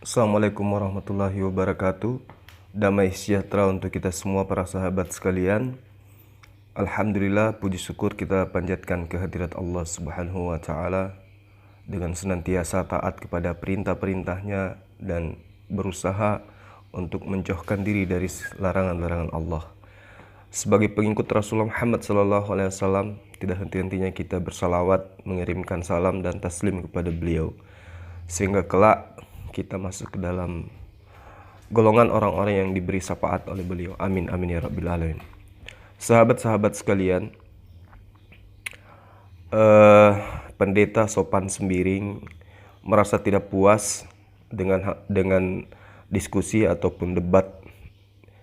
Assalamualaikum warahmatullahi wabarakatuh. Damai sejahtera untuk kita semua para sahabat sekalian. Alhamdulillah, puji syukur kita panjatkan kehadirat Allah Subhanahu wa taala dengan senantiasa taat kepada perintah-perintahnya dan berusaha untuk menjauhkan diri dari larangan-larangan Allah. Sebagai pengikut Rasulullah Muhammad SAW, tidak henti-hentinya kita bersalawat, mengirimkan salam dan taslim kepada beliau, sehingga kelak kita masuk ke dalam golongan orang-orang yang diberi syafaat oleh beliau. Amin, amin ya rabbil alamin. Sahabat-sahabat sekalian, pendeta Sopan Sembiring merasa tidak puas dengan diskusi ataupun debat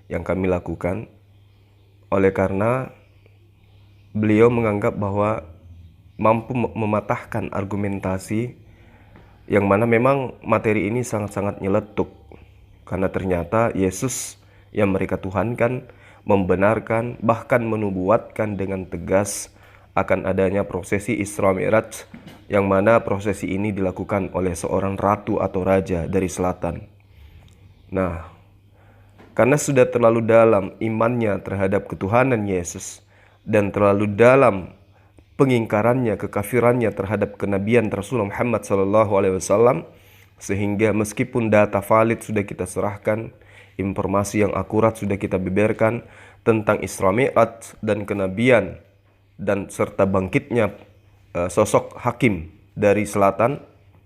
yang kami lakukan, oleh karena beliau menganggap bahwa mampu mematahkan argumentasi yang mana memang materi ini sangat-sangat nyeletuk, karena ternyata Yesus yang mereka tuhankan membenarkan bahkan menubuatkan dengan tegas akan adanya prosesi Isra Mi'raj, yang mana prosesi ini dilakukan oleh seorang ratu atau raja dari selatan. Nah, karena sudah terlalu dalam imannya terhadap ketuhanan Yesus dan terlalu dalam pengingkarannya, kekafirannya terhadap kenabian Rasulullah Muhammad SAW, sehingga meskipun data valid sudah kita serahkan, informasi yang akurat sudah kita beberkan tentang Isra Mi'raj dan kenabian dan serta bangkitnya sosok hakim dari selatan.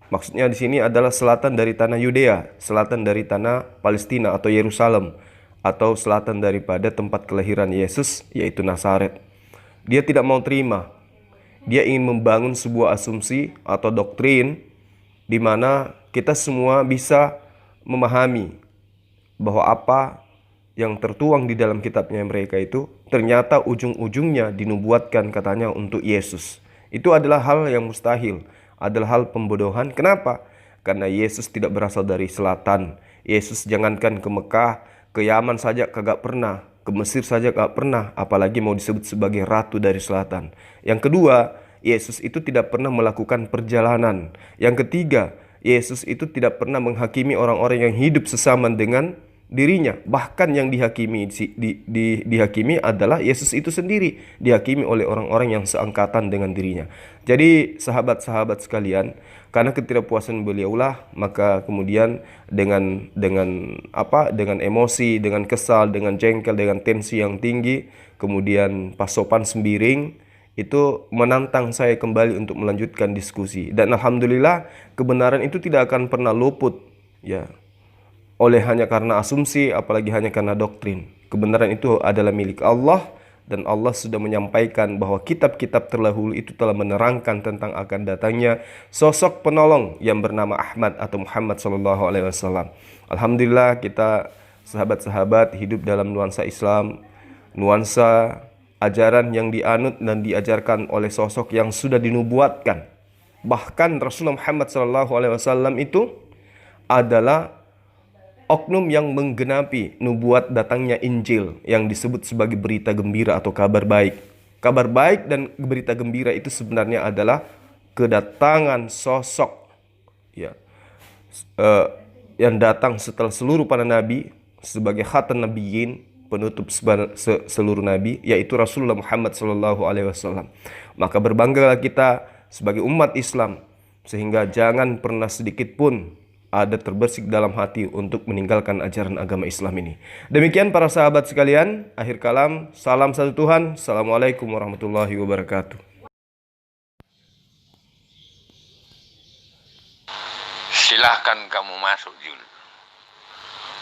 Maksudnya di sini adalah selatan dari tanah Yudea, selatan dari tanah Palestina atau Yerusalem, atau selatan daripada tempat kelahiran Yesus, yaitu Nazaret. Dia tidak mau terima. Dia ingin membangun sebuah asumsi atau doktrin di mana kita semua bisa memahami bahwa apa yang tertuang di dalam kitabnya mereka itu ternyata ujung-ujungnya dinubuatkan katanya untuk Yesus. Itu adalah hal yang mustahil, adalah hal pembodohan. Kenapa? Karena Yesus tidak berasal dari selatan. Yesus jangankan ke Mekah, ke Yaman saja kagak pernah, ke Mesir saja gak pernah, apalagi mau disebut sebagai ratu dari selatan. Yang kedua, Yesus itu tidak pernah melakukan perjalanan. Yang ketiga, Yesus itu tidak pernah menghakimi orang-orang yang hidup sesama dengan dirinya. Bahkan yang dihakimi adalah Yesus itu sendiri, dihakimi oleh orang-orang yang seangkatan dengan dirinya. Jadi sahabat-sahabat sekalian, karena ketidakpuasan beliaulah, maka kemudian dengan emosi, dengan kesal, dengan jengkel, dengan tensi yang tinggi, kemudian Pak Sopan Sembiring itu menantang saya kembali untuk melanjutkan diskusi. Dan alhamdulillah kebenaran itu tidak akan pernah luput ya oleh hanya karena asumsi, apalagi hanya karena doktrin. Kebenaran itu adalah milik Allah, dan Allah sudah menyampaikan bahwa kitab-kitab terdahulu itu telah menerangkan tentang akan datangnya sosok penolong yang bernama Ahmad atau Muhammad SAW. Alhamdulillah kita sahabat-sahabat hidup dalam nuansa Islam, nuansa ajaran yang dianut dan diajarkan oleh sosok yang sudah dinubuatkan. Bahkan Rasulullah Muhammad SAW itu adalah oknum yang menggenapi nubuat datangnya Injil yang disebut sebagai berita gembira atau kabar baik. Kabar baik dan berita gembira itu sebenarnya adalah kedatangan sosok ya yang datang setelah seluruh para nabi sebagai khatan nabiyyin, penutup seluruh nabi, yaitu Rasulullah Muhammad SAW. Maka berbanggalah kita sebagai umat Islam, sehingga jangan pernah sedikit pun ada terbersih dalam hati untuk meninggalkan ajaran agama Islam ini. Demikian para sahabat sekalian, akhir kalam, salam satu Tuhan. Assalamualaikum warahmatullahi wabarakatuh. Silahkan kamu masuk, Jul.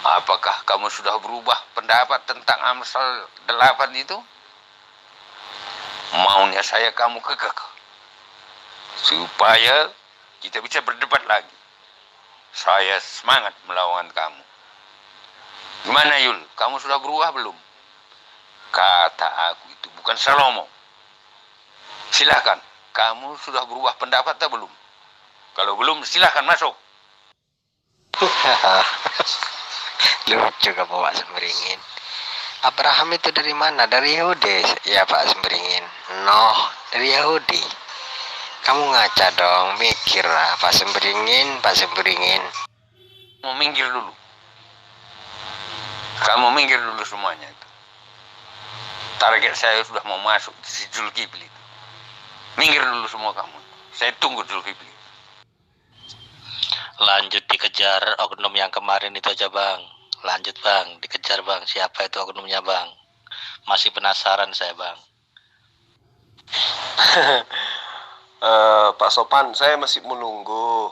Apakah kamu sudah berubah pendapat tentang Amsal 8 itu? Maunya saya kamu kekeh, supaya kita bisa berdebat lagi. Saya semangat melawan kamu. Gimana, Yul? Kamu sudah berubah belum? Kata aku itu bukan Salomo. Silahkan, kamu sudah berubah pendapat atau belum? Kalau belum, silahkan masuk. Lucu kamu Pak Semberingin. Abraham itu dari mana? Dari Yahudi. Ya Pak Semberingin. Noh, dari Yahudi. Kamu ngaca dong, mikir lah, Pak Semberingin. Mau minggir dulu. Kamu minggir dulu semuanya itu. Target saya sudah mau masuk si Zulkifli itu. Minggir dulu semua kamu. Saya tunggu Zulkifli. Lanjut dikejar oknum yang kemarin itu aja bang. Lanjut bang, dikejar bang. Siapa itu oknumnya bang? Masih penasaran saya bang. Pak Sopan, saya masih menunggu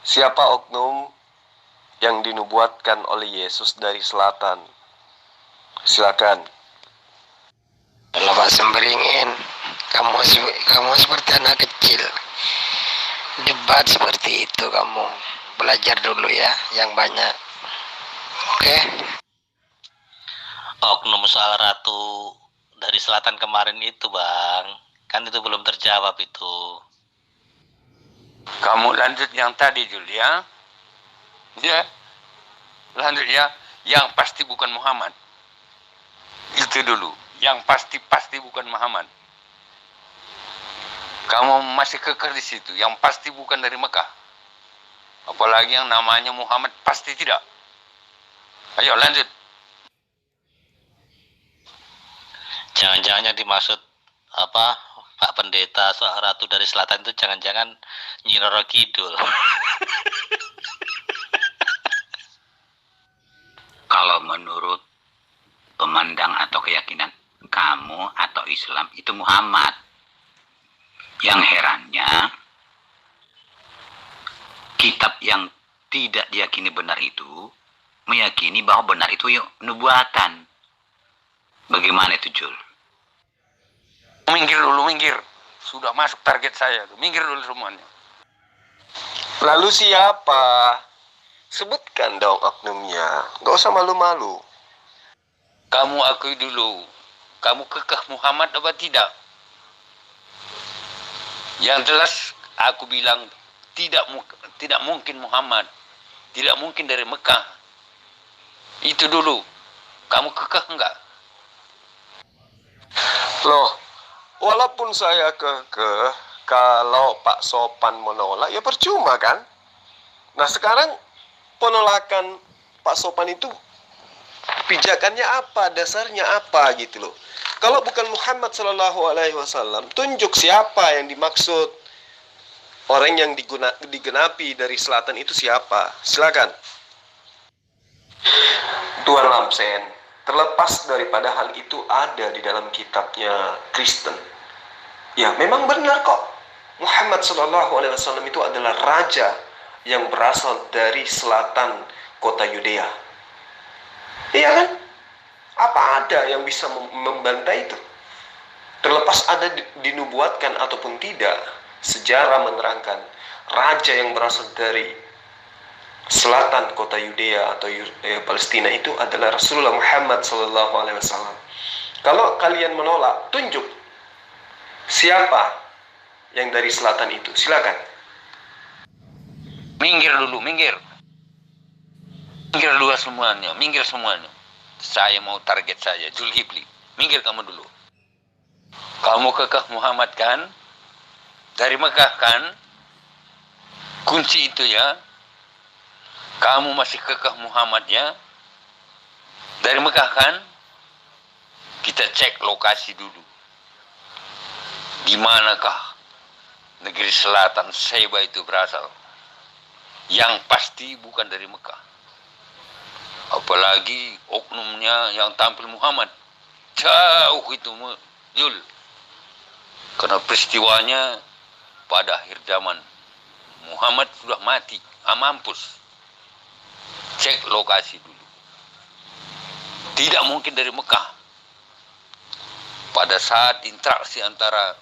siapa oknum yang dinubuatkan oleh Yesus dari selatan. Silakan. Kalau Pak Semberingin, kamu seperti anak kecil. Debat seperti itu kamu. Belajar dulu ya, yang banyak. Oke? Oknum soal ratu dari selatan kemarin itu bang. Kan itu belum terjawab itu. Kamu lanjut yang tadi Jul ya. Ya. Lanjut ya. Yang pasti bukan Muhammad. Itu dulu. Yang pasti bukan Muhammad. Kamu masih kekeh di situ. Yang pasti bukan dari Mekah. Apalagi yang namanya Muhammad pasti tidak. Ayo lanjut. Jangan-jangan yang dimaksud apa Pak Pendeta soal ratu dari selatan itu jangan-jangan Nyi Roro Kidul. Kalau menurut pemandang atau keyakinan kamu atau Islam itu Muhammad. Yang herannya kitab yang tidak diyakini benar itu meyakini bahwa benar itu nubuatan. Bagaimana itu Jul? Minggir dulu, minggir. Sudah masuk target saya. Minggir dulu semuanya. Lalu siapa? Sebutkan dong oknumnya. Gak usah malu-malu. Kamu akui dulu. Kamu kekeh Muhammad apa tidak? Yang jelas aku bilang tidak mungkin Muhammad. Tidak mungkin dari Mekah. Itu dulu. Kamu kekeh enggak? Loh, walaupun saya kekeh, kalau Pak Sopan menolak, ya percuma kan? Nah sekarang penolakan Pak Sopan itu pijakannya apa, dasarnya apa gitu loh. Kalau bukan Muhammad SAW, tunjuk siapa yang dimaksud. Orang yang digenapi dari selatan itu siapa? Silakan. Tuan Lamsen, terlepas daripada hal itu ada di dalam kitabnya Kristen. Ya, memang benar kok. Muhammad SAW itu adalah raja yang berasal dari selatan kota Yudea. Iya kan? Apa ada yang bisa membantai itu? Terlepas ada dinubuatkan ataupun tidak, sejarah menerangkan raja yang berasal dari selatan kota Yudea atau Palestina itu adalah Rasulullah Muhammad SAW. Kalau kalian menolak, tunjuk siapa yang dari selatan itu. Silakan. Minggir dulu, minggir. Minggir dulu semuanya, minggir semuanya. Saya mau target saya, Zulkifli. Minggir kamu dulu. Kamu kekeh Muhammad kan? Dari Mekah kan? Kunci itu ya. Kamu masih kekeh Muhammad ya. Dari Mekah kan? Kita cek lokasi dulu. Di manakah negeri selatan Sheba itu berasal? Yang pasti bukan dari Mekah. Apalagi oknumnya yang tampil Muhammad. Jauh itu Yul. Karena peristiwanya pada akhir zaman Muhammad sudah mati, mampus. Cek lokasi dulu. Tidak mungkin dari Mekah. Pada saat interaksi antara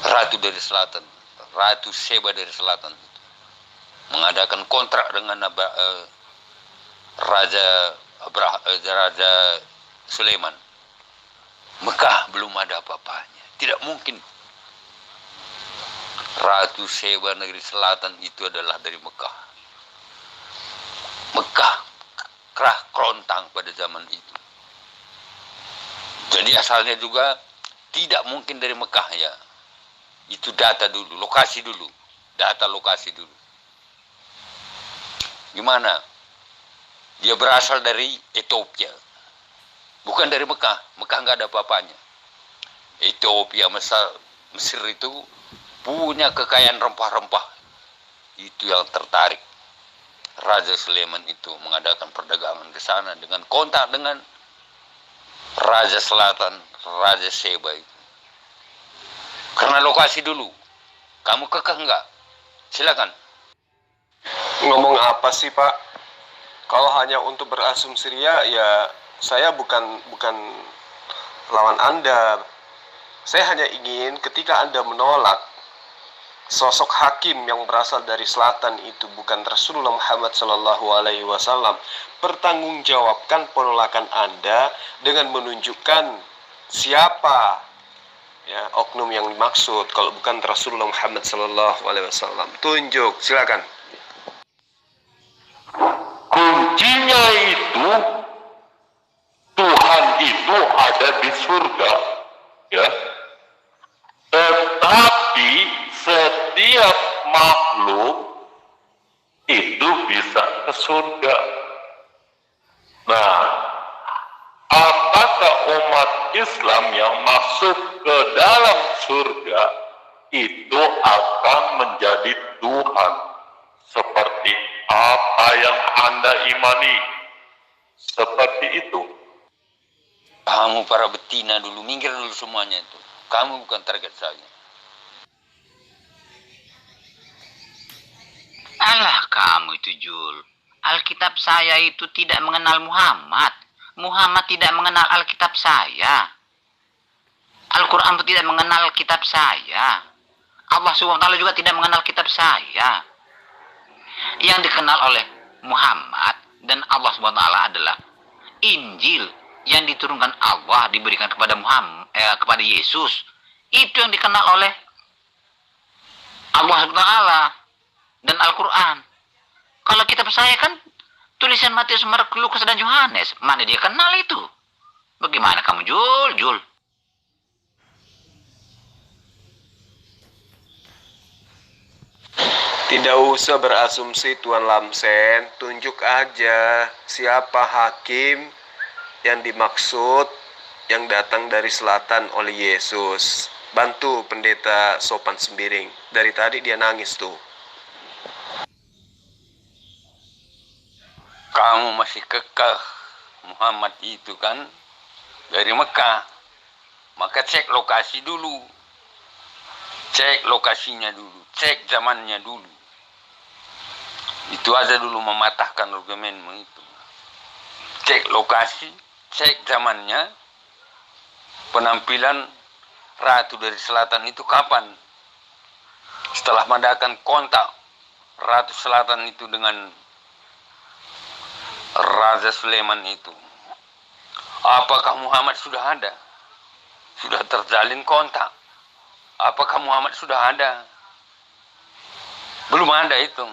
Ratu dari Selatan, Ratu Sheba dari Selatan, mengadakan kontrak dengan Raja Sulaiman. Mekah belum ada apa-apanya. Tidak mungkin Ratu Sheba negeri selatan itu adalah dari Mekah. Mekah kerah kerontang pada zaman itu. Jadi asalnya juga tidak mungkin dari Mekah ya. Itu data dulu, lokasi dulu. Data lokasi dulu. Gimana? Dia berasal dari Ethiopia. Bukan dari Mekah. Mekah nggak ada apa-apanya. Ethiopia, Mesir itu punya kekayaan rempah-rempah. Itu yang tertarik. Raja Sulaiman itu mengadakan perdagangan ke sana dengan kontak dengan Raja Selatan, Raja Sheba itu. Karena lokasi dulu. Kamu kekeh enggak? Silakan. Ngomong apa sih, Pak? Kalau hanya untuk berasumsi ria, ya saya bukan lawan Anda. Saya hanya ingin ketika Anda menolak sosok hakim yang berasal dari selatan itu bukan Rasulullah Muhammad Sallallahu Alaihi Wasallam, pertanggungjawabkan penolakan Anda dengan menunjukkan siapa ya oknum yang dimaksud. Kalau bukan Rasulullah Muhammad Sallallahu Alaihi Wasallam, tunjuk, silakan. Kuncinya itu Tuhan itu ada di surga, ya. Tetapi setiap makhluk itu bisa ke surga. Nah, apakah umat Islam yang masuk ke dalam surga itu akan menjadi Tuhan seperti apa yang Anda imani? Seperti itu. Kamu para betina dulu, minggir dulu semuanya itu. Kamu bukan target saya. Alah kamu itu, Jul. Alkitab saya itu tidak mengenal Muhammad. Muhammad tidak mengenal Alkitab saya. Al-Quran pun tidak mengenal kitab saya. Allah SWT juga tidak mengenal kitab saya. Yang dikenal oleh Muhammad dan Allah SWT adalah Injil yang diturunkan Allah, diberikan kepada kepada Yesus. Itu yang dikenal oleh Allah SWT dan Al-Quran. Kalau kitab saya kan tulisan Matius, Markus, Lukas, dan Yohanes. Mana dia kenal itu? Bagaimana kamu, Jul? Tidak usah berasumsi, Tuan Lamsen. Tunjuk aja siapa hakim yang dimaksud yang datang dari selatan oleh Yesus. Bantu pendeta Sopan Sembiring. Dari tadi dia nangis tuh. Kamu masih kekeh Muhammad itu kan dari Mekah. Maka cek lokasi dulu. Cek lokasinya dulu. Cek zamannya dulu. Itu aja dulu mematahkan argumenmu itu. Cek lokasi, cek zamannya. Penampilan Ratu dari Selatan itu kapan? Setelah mengadakan kontak Ratu Selatan itu dengan Raja Sulaiman itu. Apakah Muhammad sudah ada? Sudah terjalin kontak? Apakah Muhammad sudah ada? Belum ada itu.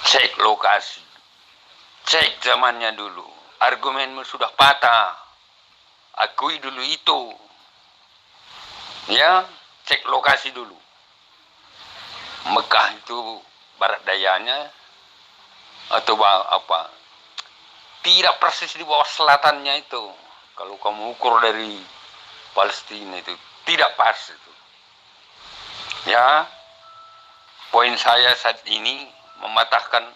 Cek lokasi. Cek zamannya dulu. Argumenmu sudah patah. Akui dulu itu. Ya, cek lokasi dulu. Mekah itu barat dayanya atau apa? Tidak persis di bawah selatannya itu. Kalau kamu ukur dari Palestina itu tidak pas itu. Ya, poin saya saat ini mematahkan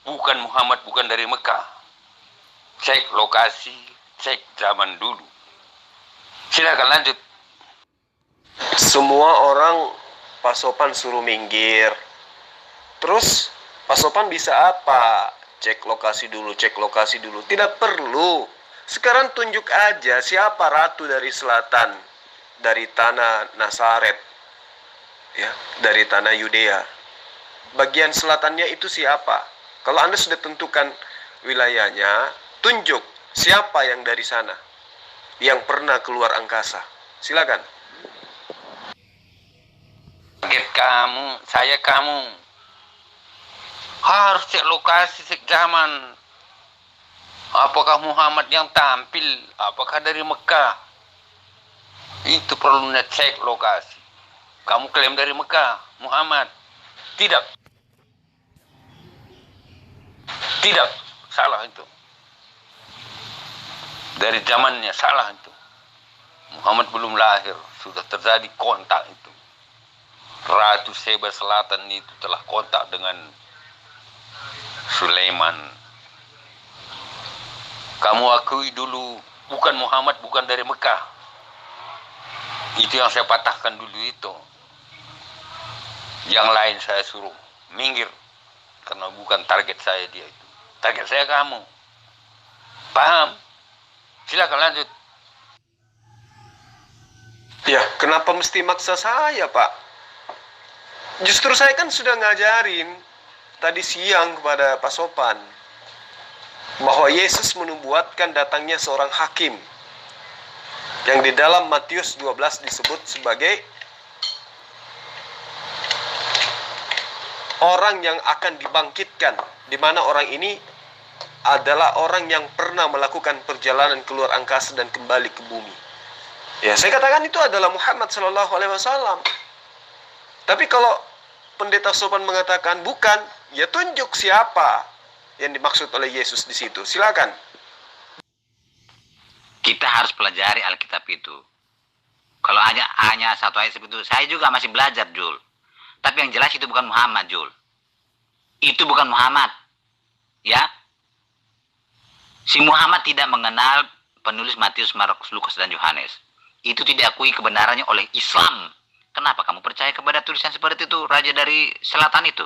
bukan Muhammad, bukan dari Mekah. Cek lokasi, cek zaman dulu. Silakan lanjut. Semua orang Pak Sopan suruh minggir. Terus Pak Sopan bisa apa? Cek lokasi dulu, cek lokasi dulu. Tidak perlu. Sekarang tunjuk aja siapa ratu dari selatan, dari tanah Nazaret, ya, dari tanah Yudea. Bagian selatannya itu siapa? Kalau Anda sudah tentukan wilayahnya, tunjuk siapa yang dari sana, yang pernah keluar angkasa. Silakan. Target kamu, saya kamu. Harus cek lokasi, cek zaman. Apakah Muhammad yang tampil? Apakah dari Mekah? Itu perlu cek lokasi. Kamu klaim dari Mekah, Muhammad. Tidak. Tidak, salah itu. Dari zamannya salah itu. Muhammad belum lahir, sudah terjadi kontak itu. Ratu Seba Selatan itu telah kontak dengan Sulaiman. Kamu akui dulu, bukan Muhammad, bukan dari Mekah. Itu yang saya patahkan dulu itu. Yang lain saya suruh minggir, karena bukan target saya dia itu. Target saya kamu. Paham? Silakan lanjut. Ya, kenapa mesti maksa saya, Pak? Justru saya kan sudah ngajarin tadi siang kepada Pak Sopan bahwa Yesus menubuatkan datangnya seorang hakim yang di dalam Matius 12 disebut sebagai orang yang akan dibangkitkan, di mana orang ini adalah orang yang pernah melakukan perjalanan keluar angkasa dan kembali ke bumi. Ya, saya katakan itu adalah Muhammad Sallallahu Alaihi Wasallam. Tapi kalau Pendeta Sopan mengatakan bukan, ya tunjuk siapa yang dimaksud oleh Yesus di situ. Silakan. Kita harus pelajari Alkitab itu. Kalau hanya satu ayat seperti itu, saya juga masih belajar, Jul. Tapi yang jelas itu bukan Muhammad, Jul. Itu bukan Muhammad. Ya. Si Muhammad tidak mengenal penulis Matius, Markus, Lukas, dan Yohanes. Itu tidak diakui kebenarannya oleh Islam. Kenapa kamu percaya kepada tulisan seperti itu, raja dari selatan itu?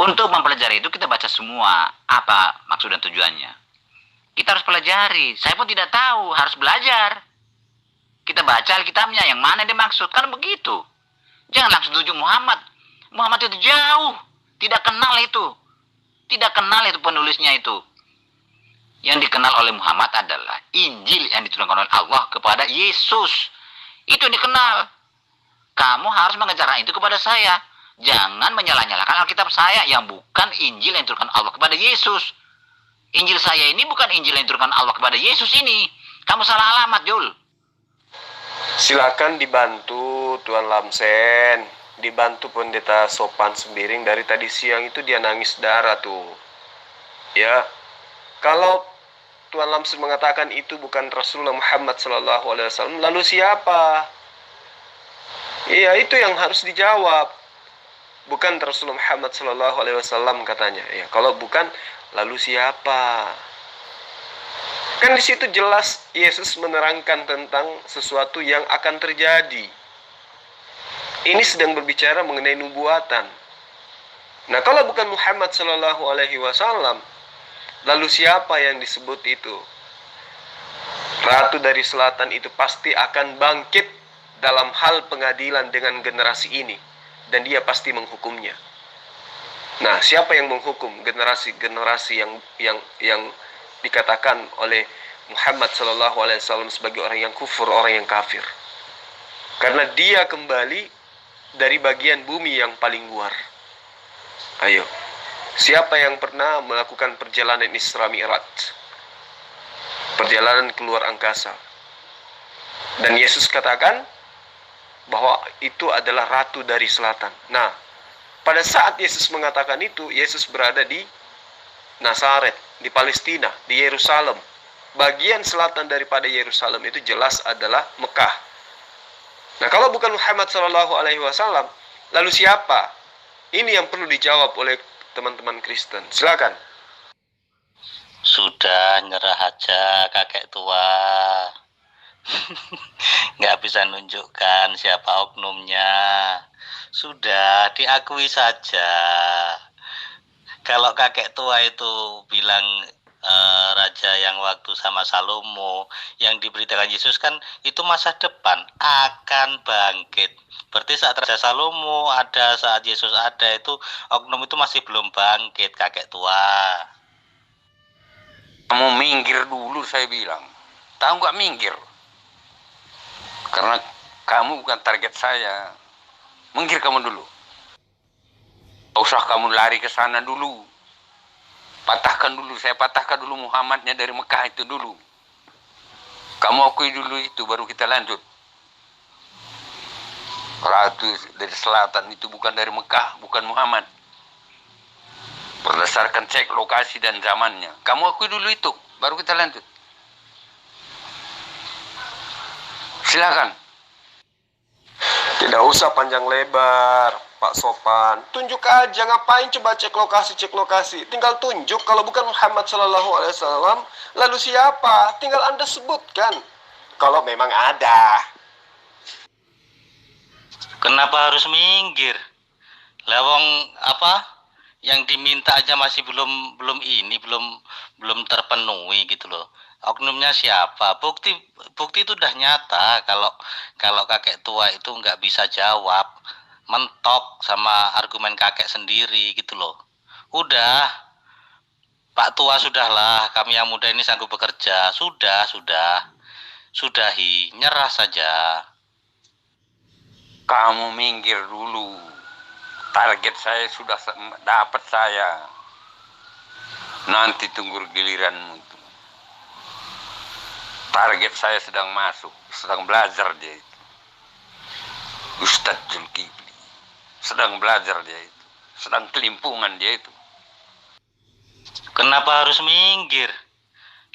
Untuk mempelajari itu kita baca semua apa maksud dan tujuannya. Kita harus pelajari. Saya pun tidak tahu, harus belajar. Kita baca Alkitabnya, yang mana dia maksud. Kan begitu. Jangan langsung tuju Muhammad. Muhammad itu jauh. Tidak kenal itu. Tidak kenal itu penulisnya itu. Yang dikenal oleh Muhammad adalah Injil yang diturunkan oleh Allah kepada Yesus. Itu yang dikenal. Kamu harus mengejar itu kepada saya. Jangan menyalah-nyalahkan Alkitab saya yang bukan Injil yang diturunkan Allah kepada Yesus. Injil saya ini bukan Injil yang diturunkan Allah kepada Yesus ini. Kamu salah alamat, Jul. Silakan dibantu Tuan Lamsen, dibantu Pendeta Sopan Sembiring. Dari tadi siang itu dia nangis darah tuh. Ya, kalau Tuan Lamsen mengatakan itu bukan Rasulullah Muhammad SAW, lalu siapa? Iya, itu yang harus dijawab. Bukan Rasulullah Muhammad SAW katanya. Ya, kalau bukan, lalu siapa? Kan di situ jelas Yesus menerangkan tentang sesuatu yang akan terjadi. Ini sedang berbicara mengenai nubuatan. Nah, kalau bukan Muhammad SAW, lalu siapa yang disebut itu? Ratu dari selatan itu pasti akan bangkit dalam hal pengadilan dengan generasi ini, dan dia pasti menghukumnya. Nah, siapa yang menghukum generasi yang dikatakan oleh Muhammad SAW sebagai orang yang kufur, orang yang kafir? Karena dia kembali dari bagian bumi yang paling luar. Ayo, siapa yang pernah melakukan perjalanan Isra Mi'raj? Perjalanan keluar angkasa. Dan Yesus katakan bahwa itu adalah ratu dari selatan. Nah, pada saat Yesus mengatakan itu, Yesus berada di Nazaret, di Palestina, di Yerusalem. Bagian selatan daripada Yerusalem itu jelas adalah Mekah. Nah, kalau bukan Muhammad SAW, lalu siapa? Ini yang perlu dijawab oleh teman-teman Kristen. Silakan. Sudah, nyerah aja kakek tua. Nggak bisa nunjukkan siapa oknumnya. Sudah, diakui saja. Kalau kakek tua itu bilang raja yang waktu sama Salomo, yang diberitakan Yesus kan itu masa depan akan bangkit. Berarti saat Raja Salomo ada, saat Yesus ada, itu oknum itu masih belum bangkit, kakek tua. Kamu minggir dulu, saya bilang. Tahu nggak minggir? Karena kamu bukan target saya. Minggir kamu dulu. Gak usah kamu lari ke sana dulu. Patahkan dulu, saya patahkan dulu Muhammadnya dari Mekah itu dulu. Kamu akui dulu itu, baru kita lanjut. Ratu dari selatan itu bukan dari Mekah, bukan Muhammad. Berdasarkan cek lokasi dan zamannya. Kamu akui dulu itu, baru kita lanjut. Silakan. Tidak usah panjang lebar, Pak Sopan. Tunjuk aja, ngapain coba cek lokasi. Tinggal tunjuk, kalau bukan Muhammad Sallallahu Alaihi Wasallam, lalu siapa? Tinggal Anda sebutkan. Kalau memang ada. Kenapa harus minggir? Lawang apa? Yang diminta aja masih belum terpenuhi gitu loh. Oknumnya siapa? Bukti itu udah nyata kalau kakek tua itu nggak bisa jawab, mentok sama argumen kakek sendiri gitu loh. Udah, Pak tua sudahlah, kami yang muda ini sanggup bekerja. Sudahi, nyerah saja. Kamu minggir dulu. Target saya sudah dapat saya. Nanti tunggu giliranmu. Target saya sedang masuk, sedang belajar dia itu. Ustadz Zulkifli. Sedang belajar dia itu. Sedang kelimpungan dia itu. Kenapa harus minggir?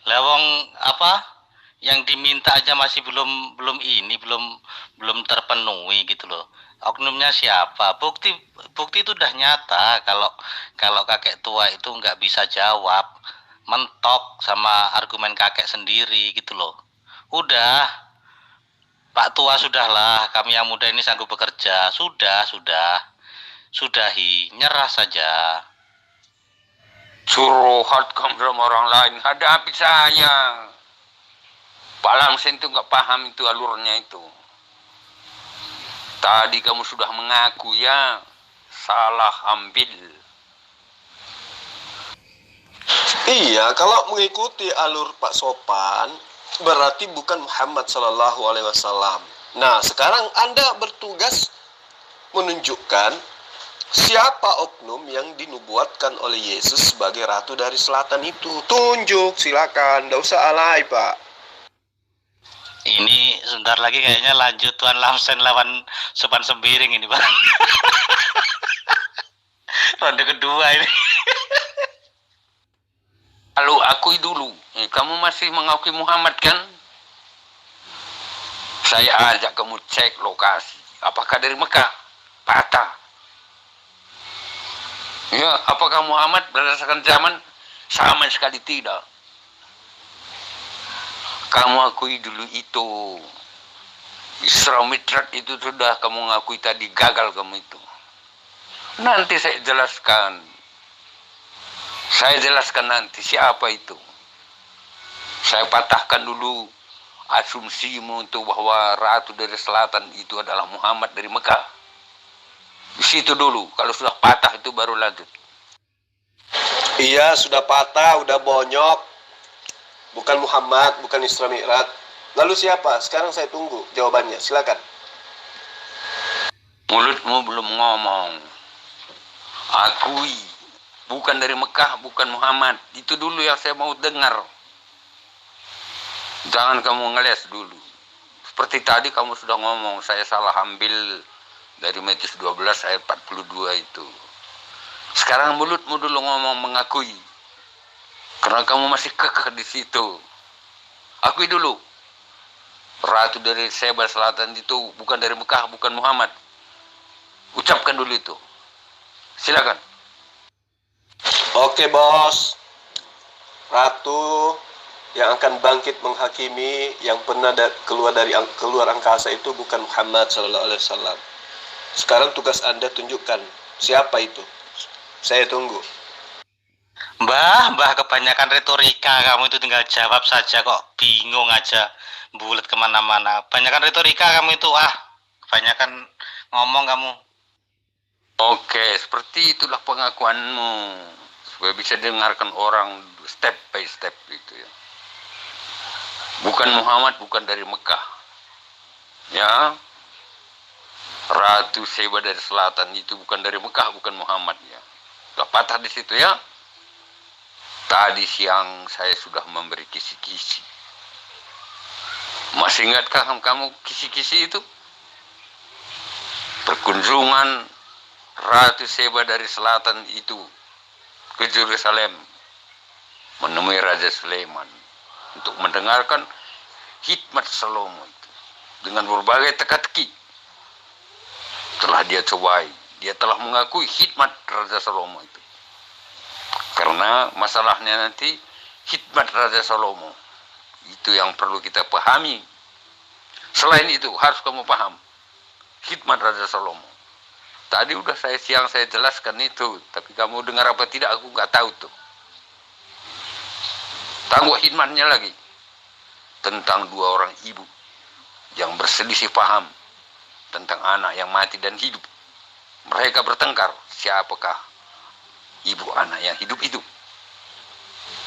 Lawang apa? Yang diminta aja masih belum terpenuhi gitu loh. Oknumnya siapa? Bukti itu udah nyata kalau kakek tua itu nggak bisa jawab, mentok sama argumen kakek sendiri gitu loh. Udah, Pak tua sudahlah, kami yang muda ini sanggup bekerja. Sudahi, nyerah saja. Curhat kamu sama orang lain, hadapi saya. Pak Lamsen itu nggak paham itu alurnya itu. Tadi kamu sudah mengaku ya, salah ambil. Iya, kalau mengikuti alur Pak Sopan, berarti bukan Muhammad Sallallahu Alaihi Wasallam. Nah, sekarang Anda bertugas menunjukkan siapa oknum yang dinubuatkan oleh Yesus sebagai Ratu dari Selatan itu. Tunjuk, silakan. Nggak usah alay, Pak. Ini sebentar lagi kayaknya lanjut Tuan Lamsen lawan Sopan Sembiring ini, Bang. Ronde kedua ini. Lalu akui dulu, kamu masih mengakui Muhammad kan? Saya ajak kamu cek lokasi. Apakah dari Mekah? Patah. Ya, apakah Muhammad berdasarkan zaman? Sama sekali tidak. Kamu akui dulu itu. Isra Mi'raj itu sudah kamu ngakui tadi, gagal kamu itu. Nanti saya jelaskan. Saya jelaskan nanti siapa itu. Saya patahkan dulu asumsimu untuk bahwa Ratu dari Selatan itu adalah Muhammad dari Mekah. Di situ dulu. Kalau sudah patah itu baru lanjut. Iya, sudah patah, udah bonyok. Bukan Muhammad, bukan Isra Mi'raj. Lalu siapa? Sekarang saya tunggu jawabannya. Silakan. Mulutmu belum ngomong. Akui. Bukan dari Mekah, bukan Muhammad. Itu dulu yang saya mau dengar. Jangan kamu ngeles dulu. Seperti tadi kamu sudah ngomong, saya salah ambil dari Matius 12 ayat 42 itu. Sekarang mulutmu dulu ngomong mengakui. Karena kamu masih kekeh di situ. Akui dulu. Ratu dari Seba Selatan itu bukan dari Mekah, bukan Muhammad. Ucapkan dulu itu. Silakan. Oke, Bos. Ratu yang akan bangkit menghakimi yang pernah keluar angkasa itu bukan Muhammad Sallallahu Alaihi Wasallam. Sekarang tugas Anda tunjukkan siapa itu. Saya tunggu. Mbah, kebanyakan retorika kamu itu, tinggal jawab saja kok. Bingung aja, bulat kemana-mana. Banyakan retorika kamu itu, kebanyakan ngomong kamu. Oke, seperti itulah pengakuanmu. Supaya bisa dengarkan orang step by step gitu ya. Bukan Muhammad, bukan dari Mekah. Ya. Ratu Seba dari Selatan itu bukan dari Mekah, bukan Muhammad ya. Sudah patah di situ ya. Tadi siang saya sudah memberi kisi-kisi. Masih ingatkah kamu kisi-kisi itu? Perkunjungan Ratu Seba dari Selatan itu ke Yerusalem menemui Raja Sulaiman untuk mendengarkan hikmat Salomo itu dengan berbagai teka-teki. Telah dia cobai, dia telah mengakui hikmat Raja Salomo itu. Karena masalahnya nanti hikmat Raja Salomo itu yang perlu kita pahami. Selain itu harus kamu paham hikmat Raja Salomo. Tadi udah siang saya jelaskan itu, tapi kamu dengar apa tidak aku nggak tahu tuh. Tangguh hikmatnya lagi tentang dua orang ibu yang berselisih paham tentang anak yang mati dan hidup. Mereka bertengkar, siapakah ibu anak yang hidup itu?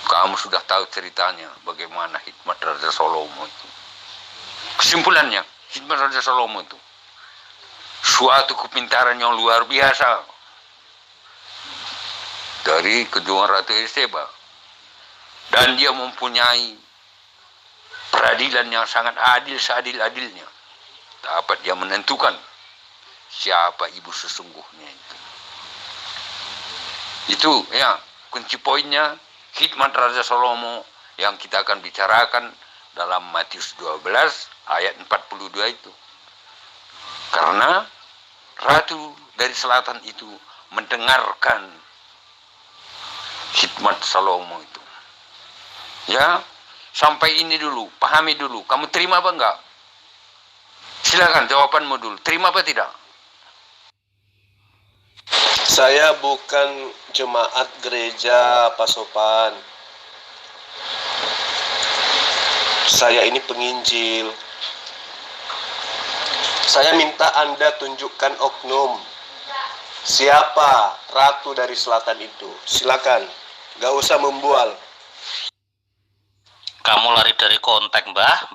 Kamu sudah tahu ceritanya bagaimana hikmat Raja Salomo itu. Kesimpulannya, hikmat Raja Salomo itu suatu kepintaran yang luar biasa dari kedua Ratu Elizabeth, dan dia mempunyai peradilan yang sangat adil, seadil-adilnya. Dapat dia menentukan siapa ibu sesungguhnya itu. Itu ya kunci poinnya hikmat Raja Salomo yang kita akan bicarakan dalam Matius 12 ayat 42 itu. Karena Ratu dari Selatan itu mendengarkan hikmat Salomo itu. Ya, sampai ini dulu, pahami dulu. Kamu terima apa enggak? Silakan jawabanmu dulu. Terima apa tidak? Saya bukan jemaat gereja, Pak Sopan. Saya ini penginjil. Saya minta Anda tunjukkan oknum. Siapa Ratu dari Selatan itu? Silakan. Gak usah membual. Kamu lari dari kontak, Mbah.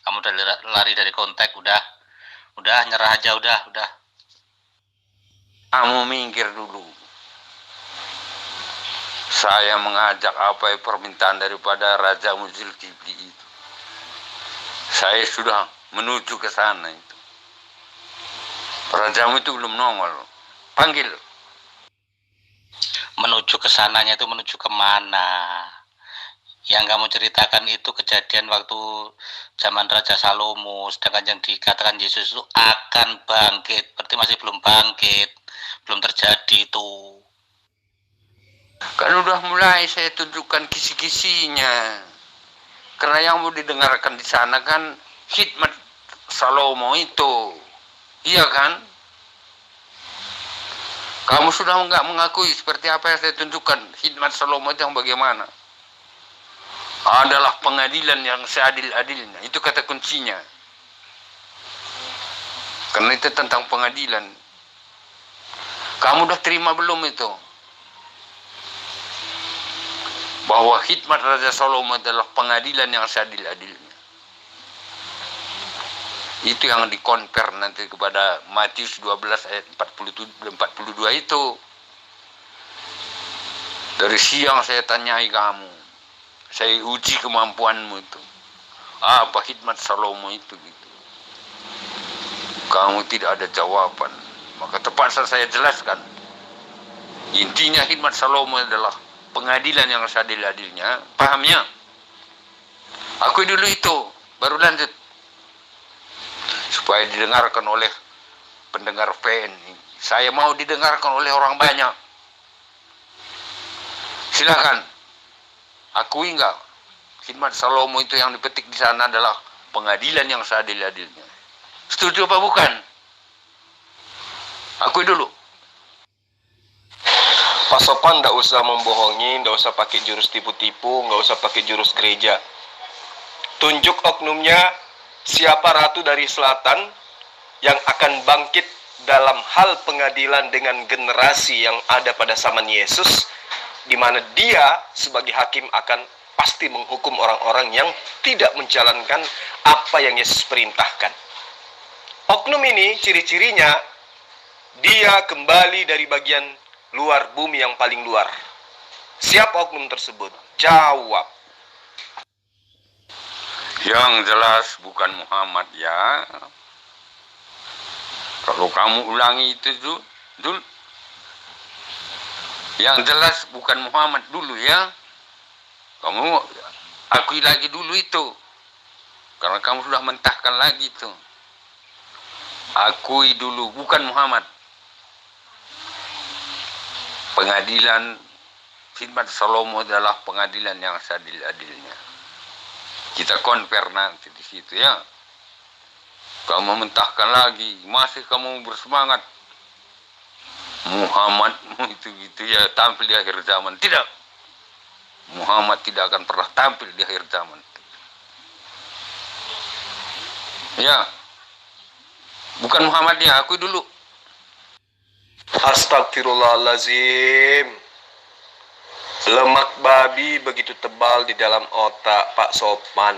Kamu udah lari dari kontak, udah nyerah aja, udah. Kamu minggir dulu. Saya mengajak apa permintaan daripada Raja Zulkifli itu. Saya sudah menuju ke sana itu. Rajamu itu belum nongol. Panggil. Menuju ke sananya itu menuju kemana? Yang kamu ceritakan itu kejadian waktu zaman Raja Salomo, sedangkan yang dikatakan Yesus itu akan bangkit, berarti masih belum bangkit, belum terjadi itu. Kan udah mulai saya tunjukkan kisi-kisinya. Karena yang mau didengarkan di sana kan hikmat Salomo itu. Iya kan? Kamu sudah enggak mengakui seperti apa yang saya tunjukkan hikmat Salomo itu yang bagaimana? Adalah pengadilan yang seadil-adilnya. Itu kata kuncinya. Karena itu tentang pengadilan. Kamu udah terima belum itu? Bahwa hikmat Raja Salomo adalah pengadilan yang seadil-adilnya. Itu yang dikonfer nanti kepada Matius 12 ayat 42 itu. Dari siang saya tanyai kamu. Saya uji kemampuanmu itu. Apa hikmat Salomo itu gitu. Kamu tidak ada jawaban. Maka terpaksa saya jelaskan. Intinya hikmat Salomo adalah pengadilan yang seadil-adilnya. Pahamnya? Aku dulu itu. Baru lanjut. Supaya didengarkan oleh pendengar PN. Saya mau didengarkan oleh orang banyak. Silakan. Akui enggak? Hikmat Salomo itu yang dipetik di sana adalah pengadilan yang seadil-adilnya. Setuju apa bukan? Akui dulu. Pak Sopan nggak usah membohongi, nggak usah pakai jurus tipu-tipu, nggak usah pakai jurus gereja. Tunjuk oknumnya siapa Ratu dari Selatan yang akan bangkit dalam hal pengadilan dengan generasi yang ada pada zaman Yesus, di mana dia sebagai hakim akan pasti menghukum orang-orang yang tidak menjalankan apa yang Yesus perintahkan. Oknum ini ciri-cirinya dia kembali dari bagian luar bumi yang paling luar. Siapa oknum tersebut? Jawab. Yang jelas bukan Muhammad ya. Kalau kamu ulangi itu Zul, Yang jelas bukan Muhammad dulu ya. Kamu akui lagi dulu itu. Karena kamu sudah mentahkan lagi itu. Akui dulu bukan Muhammad. Pengadilan khidmat Salomo adalah pengadilan yang seadil-adilnya. Kita compare nanti di situ ya. Kamu mentahkan lagi, masih kamu bersemangat. Muhammadmu itu gitu ya tampil di akhir zaman. Tidak. Muhammad tidak akan pernah tampil di akhir zaman. Ya. Bukan Muhammadnya, akui dulu. Astagfirullahalazim. Lemak babi begitu tebal di dalam otak Pak Sopan.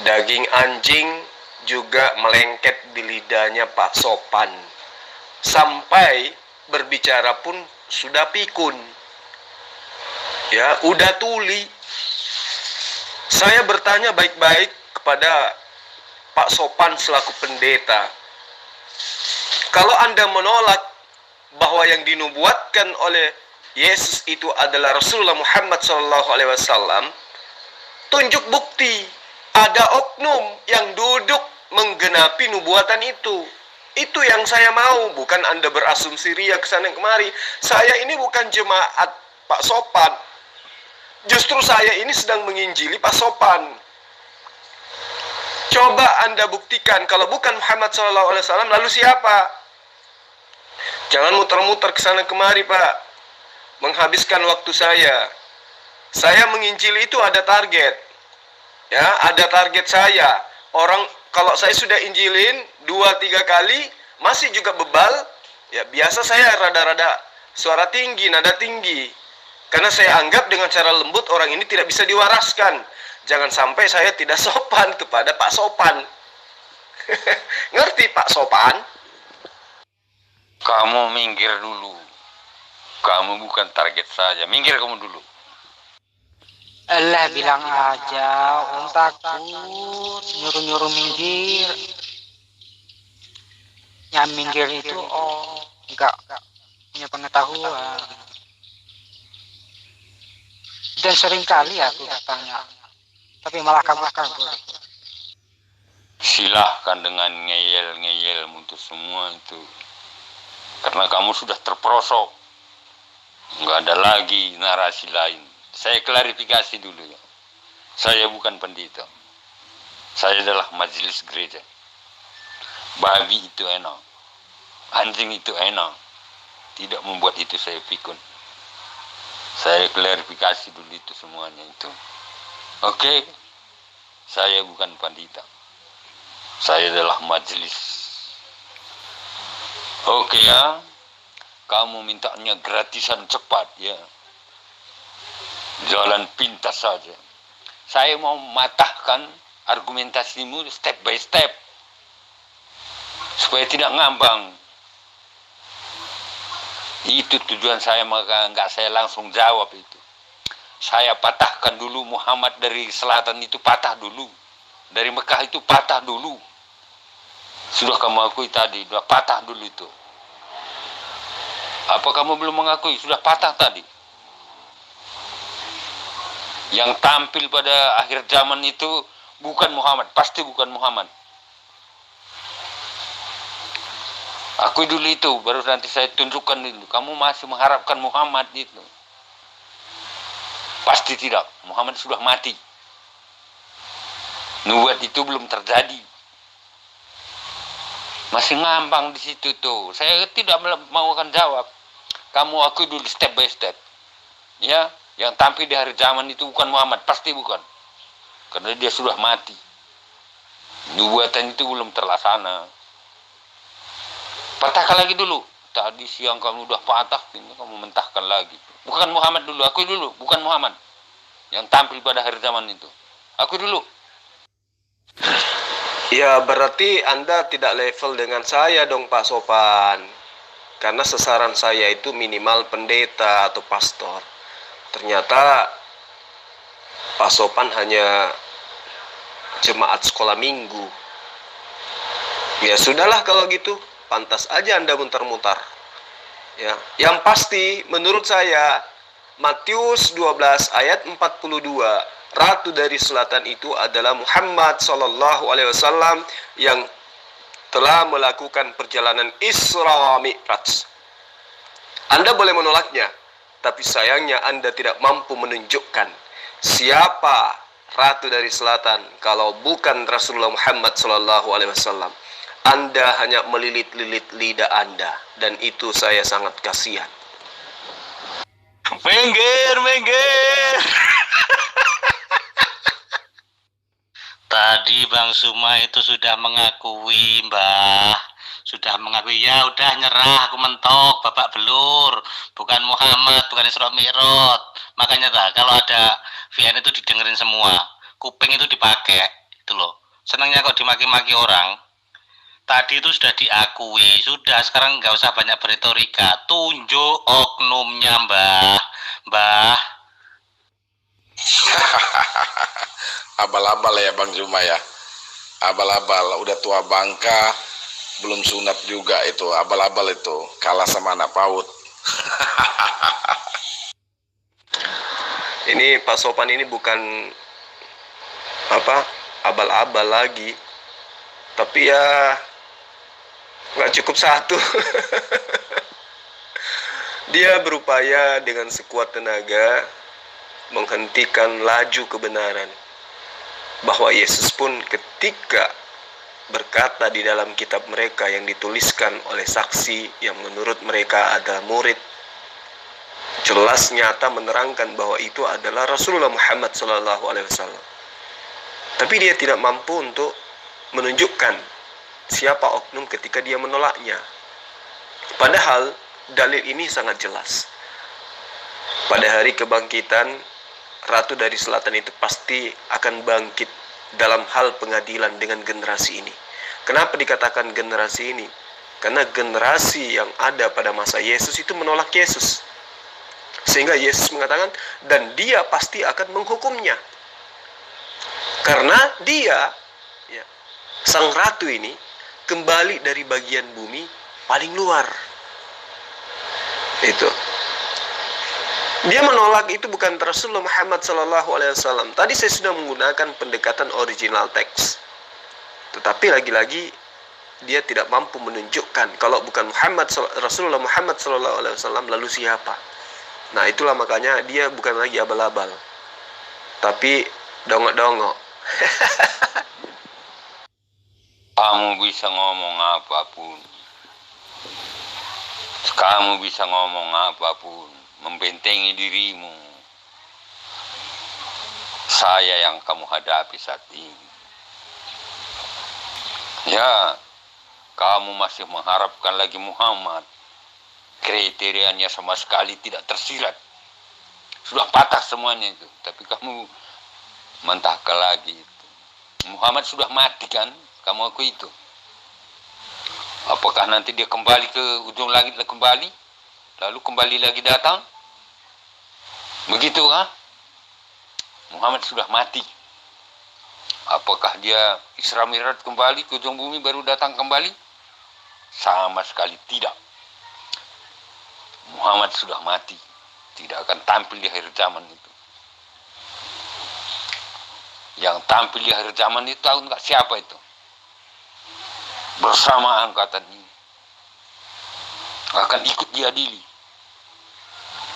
Daging anjing juga melengket di lidahnya Pak Sopan. Sampai berbicara pun sudah pikun. Ya, udah tuli. Saya bertanya baik-baik kepada Pak Sopan selaku pendeta. Kalau Anda menolak bahwa yang dinubuatkan oleh Yesus itu adalah Rasulullah Muhammad SAW, tunjuk bukti. Ada oknum yang duduk menggenapi nubuatan itu. Itu yang saya mau, bukan Anda berasumsi ria ke sana kemari. Saya ini bukan jemaat Pak Sopan. Justru saya ini sedang menginjili Pak Sopan. Coba Anda buktikan, kalau bukan Muhammad SAW, lalu siapa? Jangan muter-muter ke sana kemari, Pak. Menghabiskan waktu saya. Saya menginjili itu ada target. Ya, ada target saya. Orang kalau saya sudah injilin 2-3 kali masih juga bebal, ya biasa saya rada-rada suara tinggi, nada tinggi. Karena saya anggap dengan cara lembut orang ini tidak bisa diwaraskan. Jangan sampai saya tidak sopan kepada Pak Sopan. Ngerti Pak Sopan? Kamu minggir dulu. Kamu bukan target saja. Minggir kamu dulu. Allah bilang aja, Om takut nyuruh-nyuruh minggir. Yang minggir itu enggak punya pengetahuan. Dan seringkali aku bertanya, tapi malah kabur-kabur. Silahkan dengan ngeyel-ngeyel untuk semua itu. Karena kamu sudah terperosok. Enggak ada lagi narasi lain. Saya klarifikasi dulu ya. Saya bukan pendeta. Saya adalah majelis gereja. Babi itu enak. Anjing itu enak. Tidak membuat itu saya pikun. Saya klarifikasi dulu itu semuanya itu. Oke. Saya bukan pendeta. Saya adalah majelis. Oke ya. Kamu mintanya gratisan cepat ya. Jalan pintas saja. Saya mau matahkan argumentasimu step by step. Supaya tidak ngambang. Itu tujuan saya, maka enggak saya langsung jawab itu. Saya patahkan dulu Muhammad dari selatan itu patah dulu. Dari Mekah itu patah dulu. Sudah kamu akui tadi, sudah patah dulu itu. Apa kamu belum mengakui? Sudah patah tadi. Yang tampil pada akhir zaman itu bukan Muhammad, pasti bukan Muhammad. Akui dulu itu, baru nanti saya tunjukkan dulu. Kamu masih mengharapkan Muhammad itu. Pasti tidak, Muhammad sudah mati. Nubuat itu belum terjadi. Masih ngambang di situ tuh. Saya tidak mau akan jawab. Kamu akui dulu step by step. Ya. Yang tampil di hari zaman itu bukan Muhammad, pasti bukan. Karena dia sudah mati. Nubuatan itu belum terlaksana. Patahkan lagi dulu. Tadi siang kamu udah patah, ini kamu mentahkan lagi. Bukan Muhammad dulu, akui dulu, bukan Muhammad. Yang tampil pada hari zaman itu. Akui dulu. Ya berarti Anda tidak level dengan saya dong Pak Sopan. Karena sasaran saya itu minimal pendeta atau pastor. Ternyata Pak Sopan hanya jemaat sekolah minggu. Ya sudahlah kalau gitu, pantas aja Anda muter-muter. Ya, yang pasti menurut saya Matius 12 ayat 42, ratu dari selatan itu adalah Muhammad sallallahu alaihi wasallam yang telah melakukan perjalanan Isra Mi'raj. Anda boleh menolaknya, tapi sayangnya Anda tidak mampu menunjukkan siapa ratu dari selatan kalau bukan Rasulullah Muhammad sallallahu alaihi wasallam. Anda hanya melilit-lilit lidah Anda, dan itu saya sangat kasihan. Minggir, minggir. Tadi Bang Suma itu sudah mengakui, Mbah. Sudah mengakui, ya udah nyerah, aku mentok, babak belur. Bukan Muhammad, bukan Isra Mi'raj. Makanya kalau ada VN itu didengerin semua. Kuping itu dipakai, itu loh. Senangnya kok dimaki-maki orang. Tadi itu sudah diakui, sudah, sekarang nggak usah banyak berretorika. Tunjuk oknumnya, Mbah. Mbah. Abal-abal ya Bang Zuma ya. Abal-abal, udah tua bangka, belum sunat juga itu. Abal-abal itu, kalah sama anak PAUD. Ini Pak Sopan ini bukan abal-abal lagi, tapi ya nggak cukup satu. Dia berupaya dengan sekuat tenaga menghentikan laju kebenaran, bahwa Yesus pun ketika berkata di dalam kitab mereka yang dituliskan oleh saksi yang menurut mereka adalah murid, jelas nyata menerangkan bahwa itu adalah Rasulullah Muhammad SAW. Tapi dia tidak mampu untuk menunjukkan siapa oknum ketika dia menolaknya. Padahal dalil ini sangat jelas. Pada hari kebangkitan, Ratu dari Selatan itu pasti akan bangkit dalam hal pengadilan dengan generasi ini. Kenapa dikatakan generasi ini? Karena generasi yang ada pada masa Yesus itu menolak Yesus. Sehingga Yesus mengatakan, dan dia pasti akan menghukumnya. Karena dia, sang ratu ini, kembali dari bagian bumi paling luar. Itu. Dia menolak itu bukan Rasulullah Muhammad SAW. Tadi saya sudah menggunakan pendekatan original teks. Tetapi lagi-lagi dia tidak mampu menunjukkan kalau bukan Rasulullah Muhammad SAW, lalu siapa? Nah, itulah makanya dia bukan lagi abal-abal, tapi dongok-dongok. Kamu bisa ngomong apapun. Kamu bisa ngomong apapun, membentengi dirimu. Saya yang kamu hadapi saat ini. Ya, kamu masih mengharapkan lagi Muhammad. Kriterianya sama sekali tidak tersirat. Sudah patah semuanya itu. Tapi kamu mentahkan lagi itu. Muhammad sudah mati kan? Kamu aku itu. Apakah nanti dia kembali ke ujung langit kembali? Lalu kembali lagi datang? Begitu kan? Muhammad sudah mati. Apakah dia Isra Mi'raj kembali ke ujung bumi baru datang kembali? Sama sekali tidak. Muhammad sudah mati. Tidak akan tampil di akhir zaman itu. Yang tampil di akhir zaman itu tahu nggak siapa itu? Bersama angkatan ini. Akan ikut diadili.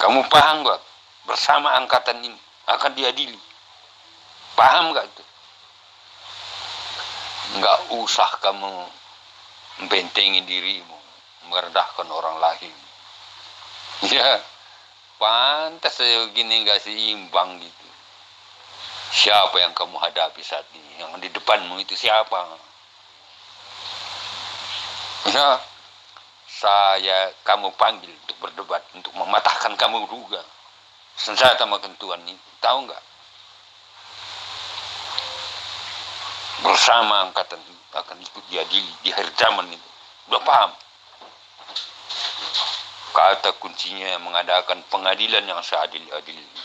Kamu paham nggak? Bersama angkatan ini akan diadili. Paham nggak itu? Nggak usah kamu membentengi dirimu, merendahkan orang lain. Ya, pantas saya begini nggak seimbang gitu. Siapa yang kamu hadapi saat ini? Yang di depanmu itu siapa? Ya, kamu panggil untuk berdebat, untuk mematahkan kamu juga. Senjata makan Tuhan itu, tahu nggak? Bersama angkatan akan ikut diadili di akhir zaman itu. Udah paham? Kata kuncinya mengadakan pengadilan yang seadil-adilnya.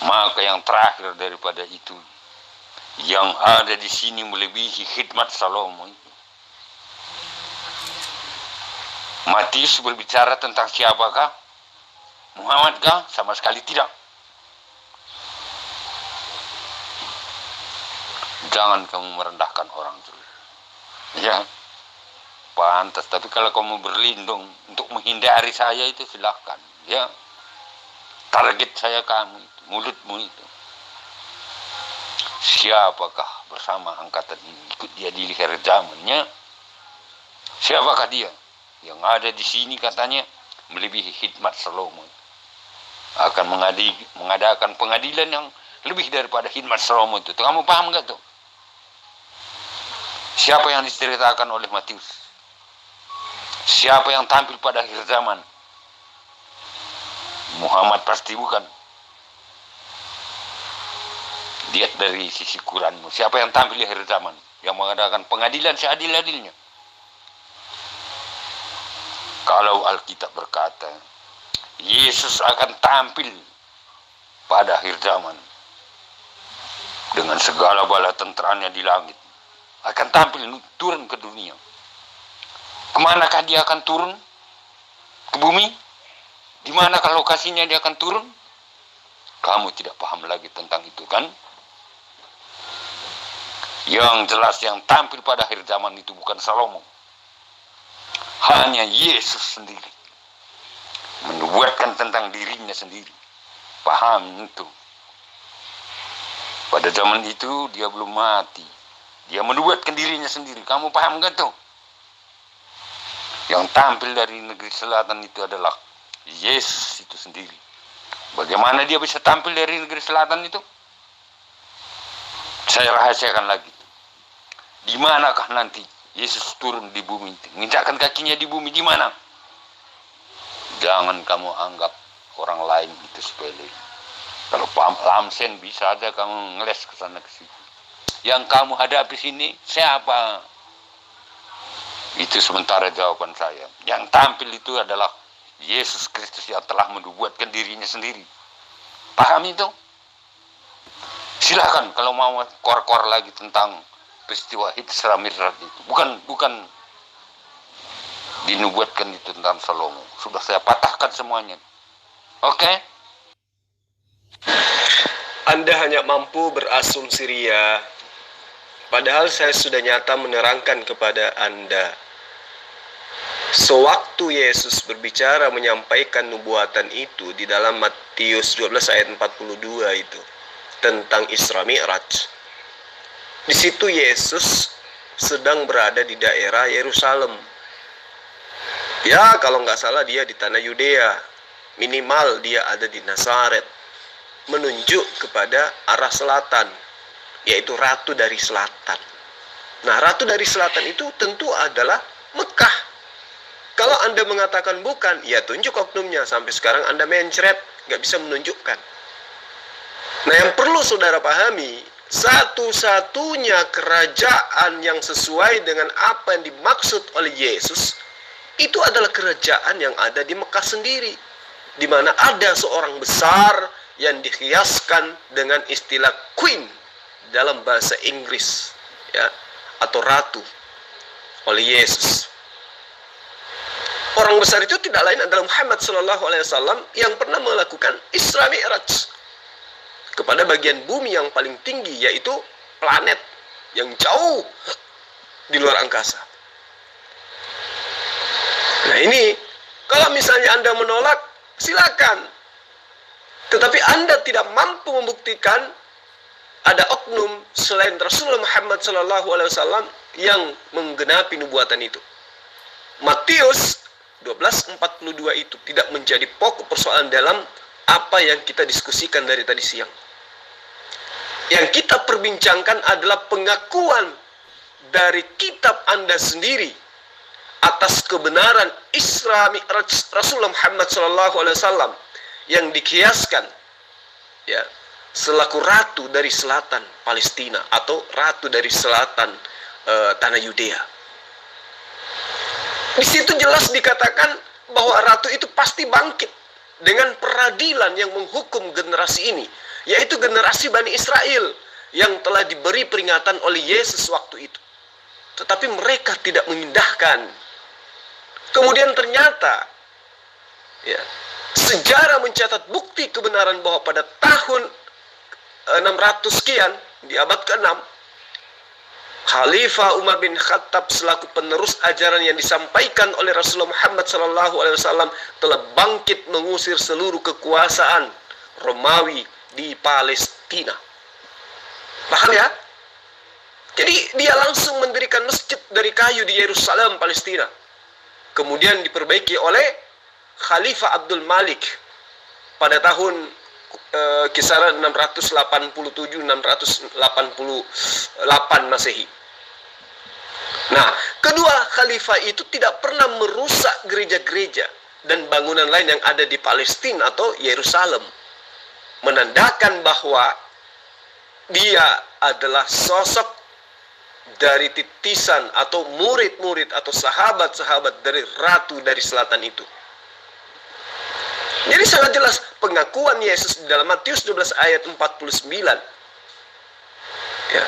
Maka yang terakhir daripada itu, yang ada di sini melebihi khidmat Salomo itu. Matius berbicara tentang siapakah? Muhammadkah? Sama sekali tidak. Jangan kamu merendahkan orang dulu. Ya, pantas. Tapi kalau kamu berlindung untuk menghindari saya itu silahkan. Ya, target saya kamu itu, mulutmu itu. Siapakah bersama angkatan ini ikut dia di akhir zamannya? Siapakah dia? Yang ada di sini katanya melebihi khidmat Salomo. Akan mengadakan pengadilan yang lebih daripada khidmat Salomo itu. Kamu paham nggak tuh? Siapa yang diceritakan oleh Matius? Siapa yang tampil pada akhir zaman? Muhammad pasti bukan. Lihat dari sisi Quranmu. Siapa yang tampil di akhir zaman? Yang mengadakan pengadilan seadil-adilnya. Kalau Alkitab berkata, Yesus akan tampil pada akhir zaman. Dengan segala bala tenteranya di langit. Akan tampil turun ke dunia. Kemanakah dia akan turun? Ke bumi? Di manakah lokasinya dia akan turun? Kamu tidak paham lagi tentang itu kan? Yang jelas yang tampil pada akhir zaman itu bukan Salomo. Hanya Yesus sendiri. Menubuatkan tentang dirinya sendiri. Paham itu. Pada zaman itu dia belum mati. Dia menubuatkan dirinya sendiri. Kamu paham gak tuh? Yang tampil dari negeri selatan itu adalah Yesus itu sendiri. Bagaimana dia bisa tampil dari negeri selatan itu? Saya rahasiakan lagi. Di manakah nanti Yesus turun di bumi itu? Menginjakkan kakinya di bumi di mana? Jangan kamu anggap orang lain itu sepele. Kalau paham lamsen bisa aja kamu ngeles ke sana ke situ. Yang kamu hadapi sini siapa? Itu sementara jawaban saya. Yang tampil itu adalah Yesus Kristus yang telah menubuatkan dirinya sendiri. Paham itu? Silakan kalau mau kor-kor lagi tentang peristiwa Isra Mi'raj itu. Bukan dinubuatkan itu tentang Salomo. Sudah saya patahkan semuanya. Oke? Anda hanya mampu berasumsi ria. Padahal saya sudah nyata menerangkan kepada Anda. Sewaktu Yesus berbicara menyampaikan nubuatan itu di dalam Matius 12 ayat 42 itu tentang Isra Mi'raj. Di situ Yesus sedang berada di daerah Yerusalem. Ya, kalau nggak salah dia di tanah Yudea. Minimal dia ada di Nazaret. Menunjuk kepada arah selatan, yaitu Ratu dari Selatan. Nah, Ratu dari Selatan itu tentu adalah Mekah. Kalau Anda mengatakan bukan, ya tunjuk oknumnya. Sampai sekarang Anda mencret, nggak bisa menunjukkan. Nah, yang perlu saudara pahami, satu-satunya kerajaan yang sesuai dengan apa yang dimaksud oleh Yesus, itu adalah kerajaan yang ada di Mekah sendiri. Di mana ada seorang besar yang dihiaskan dengan istilah queen dalam bahasa Inggris, ya, atau ratu oleh Yesus. Orang besar itu tidak lain adalah Muhammad SAW yang pernah melakukan Isra Mi'raj kepada bagian bumi yang paling tinggi, yaitu planet yang jauh di luar angkasa. Nah ini, kalau misalnya Anda menolak, silakan. Tetapi Anda tidak mampu membuktikan ada oknum selain Rasulullah Muhammad SAW yang menggenapi nubuatan itu. Matius 12:42 itu tidak menjadi pokok persoalan dalam apa yang kita diskusikan dari tadi siang. Yang kita perbincangkan adalah pengakuan dari kitab Anda sendiri atas kebenaran Isra Mi'raj Rasulullah Muhammad SAW yang dikiaskan, ya, selaku ratu dari selatan Palestina atau ratu dari selatan tanah Yudea. Di situ jelas dikatakan bahwa ratu itu pasti bangkit dengan peradilan yang menghukum generasi ini, yaitu generasi Bani Israel yang telah diberi peringatan oleh Yesus waktu itu. Tetapi mereka tidak mengindahkan. Kemudian ternyata ya, sejarah mencatat bukti kebenaran bahwa pada tahun 600 sekian di abad ke-6, Khalifah Umar bin Khattab selaku penerus ajaran yang disampaikan oleh Rasulullah Muhammad SAW telah bangkit mengusir seluruh kekuasaan Romawi di Palestina. Paham ya? Jadi dia langsung mendirikan masjid dari kayu di Yerusalem, Palestina. Kemudian diperbaiki oleh Khalifah Abdul Malik pada tahun kisaran 687-688 Masehi. Nah, kedua khalifah itu tidak pernah merusak gereja-gereja dan bangunan lain yang ada di Palestina atau Yerusalem, menandakan bahwa dia adalah sosok dari titisan atau murid-murid atau sahabat-sahabat dari Ratu dari Selatan itu. Jadi sangat jelas pengakuan Yesus di dalam Matius 12 ayat 49. Ya.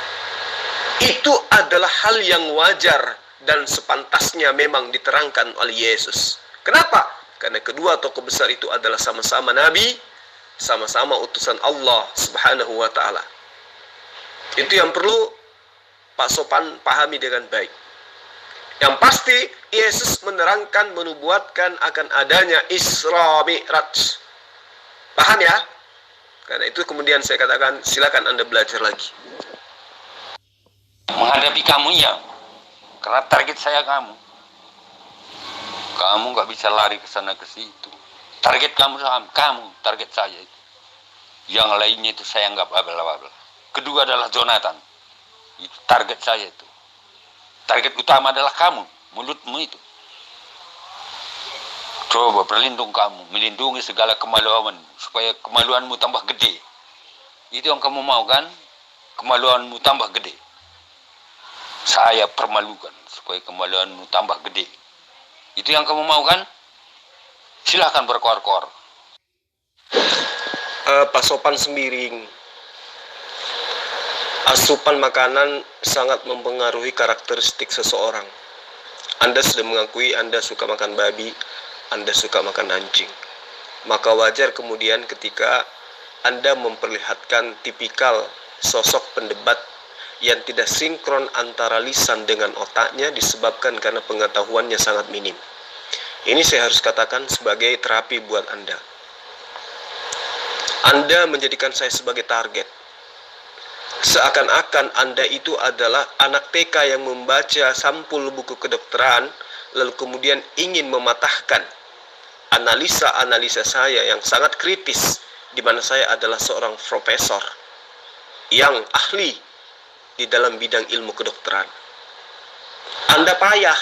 Itu adalah hal yang wajar dan sepantasnya memang diterangkan oleh Yesus. Kenapa? Karena kedua tokoh besar itu adalah sama-sama nabi, sama-sama utusan Allah Subhanahu wa taala. Itu yang perlu Pak Sopan pahami dengan baik. Yang pasti Yesus menerangkan, menubuatkan akan adanya Isra Mi'raj. Paham ya? Karena itu kemudian saya katakan silakan Anda belajar lagi. Menghadapi kamu ya, karena target saya kamu. Kamu nggak bisa lari ke sana ke situ. Target kamu target saya itu. Yang lainnya itu saya anggap abal-abal. Kedua adalah Jonathan. Itu target saya itu. Target utama adalah kamu, mulutmu itu. Coba berlindung kamu, melindungi segala kemaluanmu supaya kemaluanmu tambah gede. Itu yang kamu mau kan? Kemaluanmu tambah gede. Saya permalukan supaya kemaluanmu tambah gede. Itu yang kamu mau kan? Silahkan berkoar-koar. Pak Sopan Sembiring, asupan makanan sangat mempengaruhi karakteristik seseorang. Anda sudah mengakui Anda suka makan babi, Anda suka makan anjing. Maka wajar kemudian ketika Anda memperlihatkan tipikal sosok pendebat yang tidak sinkron antara lisan dengan otaknya disebabkan karena pengetahuannya sangat minim. Ini saya harus katakan sebagai terapi buat Anda. Anda menjadikan saya sebagai target. Seakan-akan Anda itu adalah anak TK yang membaca sampul buku kedokteran, lalu kemudian ingin mematahkan analisa-analisa saya yang sangat kritis, di mana saya adalah seorang profesor yang ahli di dalam bidang ilmu kedokteran. Anda payah,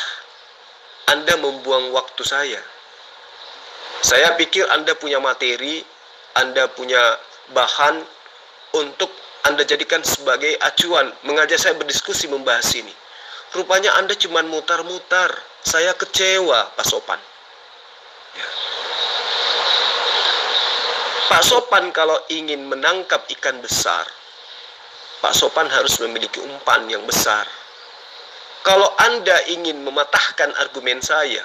Anda membuang waktu saya. Saya pikir Anda punya materi, Anda punya bahan untuk Anda jadikan sebagai acuan, mengajak saya berdiskusi membahas ini. Rupanya Anda cuma mutar-mutar. Saya kecewa, Pak Sopan. Ya. Pak Sopan kalau ingin menangkap ikan besar, Pak Sopan harus memiliki umpan yang besar. Kalau Anda ingin mematahkan argumen saya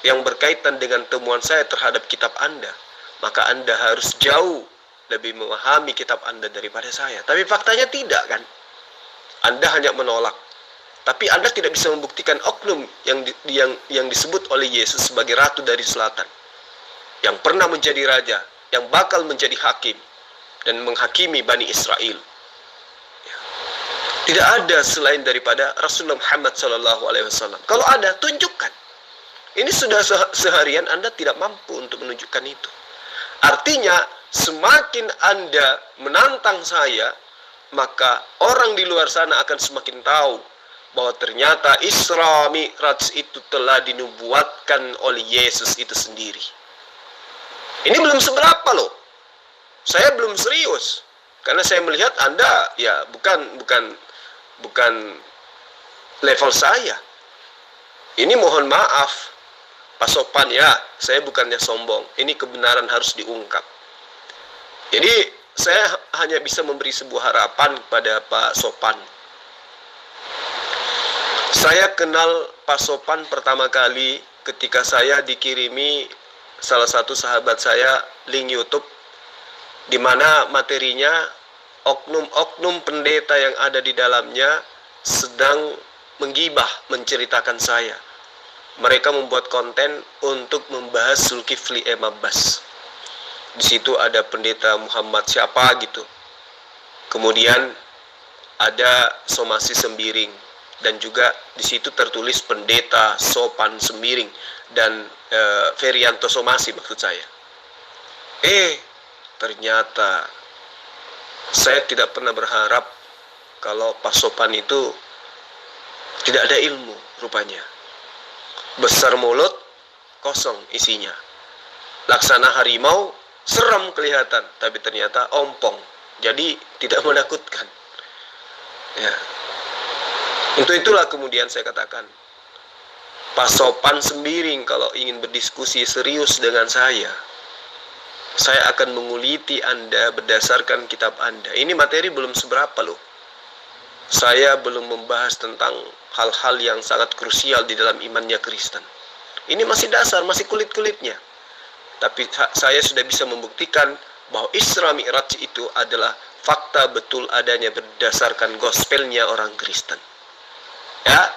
yang berkaitan dengan temuan saya terhadap kitab Anda, maka Anda harus jauh lebih memahami kitab Anda daripada saya. Tapi faktanya tidak kan? Anda hanya menolak. Tapi Anda tidak bisa membuktikan oknum yang disebut oleh Yesus sebagai Ratu dari Selatan, yang pernah menjadi raja, yang bakal menjadi hakim dan menghakimi Bani Israel. Tidak ada selain daripada Rasulullah Muhammad SAW. Kalau ada, tunjukkan. Ini sudah seharian Anda tidak mampu untuk menunjukkan itu. Artinya, semakin Anda menantang saya, maka orang di luar sana akan semakin tahu bahwa ternyata Isra Mi'raj itu telah dinubuatkan oleh Yesus itu sendiri. Ini belum seberapa loh. Saya belum serius. Karena saya melihat Anda ya bukan level saya. Ini mohon maaf Pak Sopan ya, saya bukannya sombong. Ini kebenaran harus diungkap. Jadi saya hanya bisa memberi sebuah harapan kepada Pak Sopan. Saya kenal Pak Sopan pertama kali ketika saya dikirimi salah satu sahabat saya link YouTube di mana materinya oknum-oknum pendeta yang ada di dalamnya sedang menggibah, menceritakan saya. Mereka membuat konten untuk membahas Zulkifli M. Abbas. Di situ ada pendeta Muhammad siapa gitu. Kemudian ada Somasi Sembiring dan juga di situ tertulis pendeta Sopan Sembiring dan Ferianto Somasi maksud saya. Ternyata saya tidak pernah berharap kalau Pak Sopan itu tidak ada ilmu rupanya. Besar mulut, kosong isinya. Laksana harimau, seram kelihatan, tapi ternyata ompong. Jadi tidak menakutkan. Ya. Untuk itulah kemudian saya katakan, Pak Sopan Sembiring kalau ingin berdiskusi serius dengan saya akan menguliti Anda berdasarkan kitab Anda. Ini materi belum seberapa loh. Saya belum membahas tentang hal-hal yang sangat krusial di dalam imannya Kristen. Ini masih dasar, masih kulit-kulitnya. Tapi saya sudah bisa membuktikan bahwa Isra Mi'raj itu adalah fakta betul adanya berdasarkan gospelnya orang Kristen. Ya,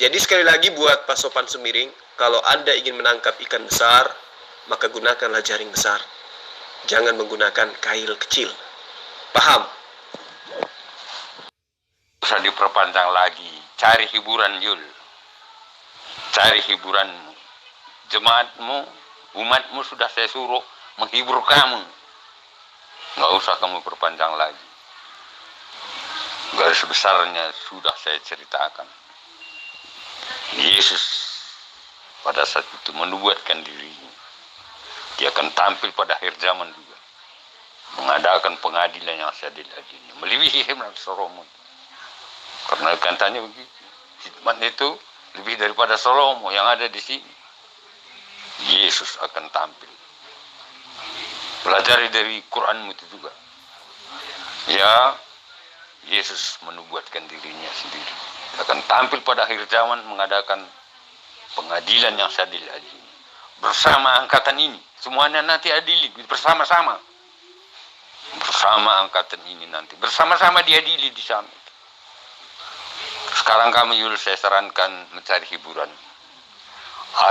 jadi sekali lagi buat Pak Sopan Sembiring, kalau Anda ingin menangkap ikan besar, maka gunakanlah jaring besar. Jangan menggunakan kail kecil. Paham? Usah diperpanjang lagi. Cari hiburan, Yul. Cari hiburanmu. Jemaatmu, umatmu sudah saya suruh menghibur kamu. Nggak usah kamu perpanjang lagi. Garis besarnya sudah saya ceritakan. Yesus pada saat itu menubuatkan dirinya. Dia akan tampil pada akhir zaman juga. Mengadakan pengadilan yang seadil adilnya. Melebihi hikmat Salomo. Karena katanya begitu. Hikmat itu lebih daripada Salomo yang ada di sini. Yesus akan tampil. Pelajari dari Quranmu itu juga. Ya, Yesus menubuatkan dirinya sendiri. Akan tampil pada akhir zaman mengadakan pengadilan yang seadil adilnya. Bersama angkatan ini. Semuanya nanti adili bersama-sama. Bersama angkatan ini nanti. Bersama-sama diadili di sana. Sekarang kamu Yul, saya sarankan mencari hiburan.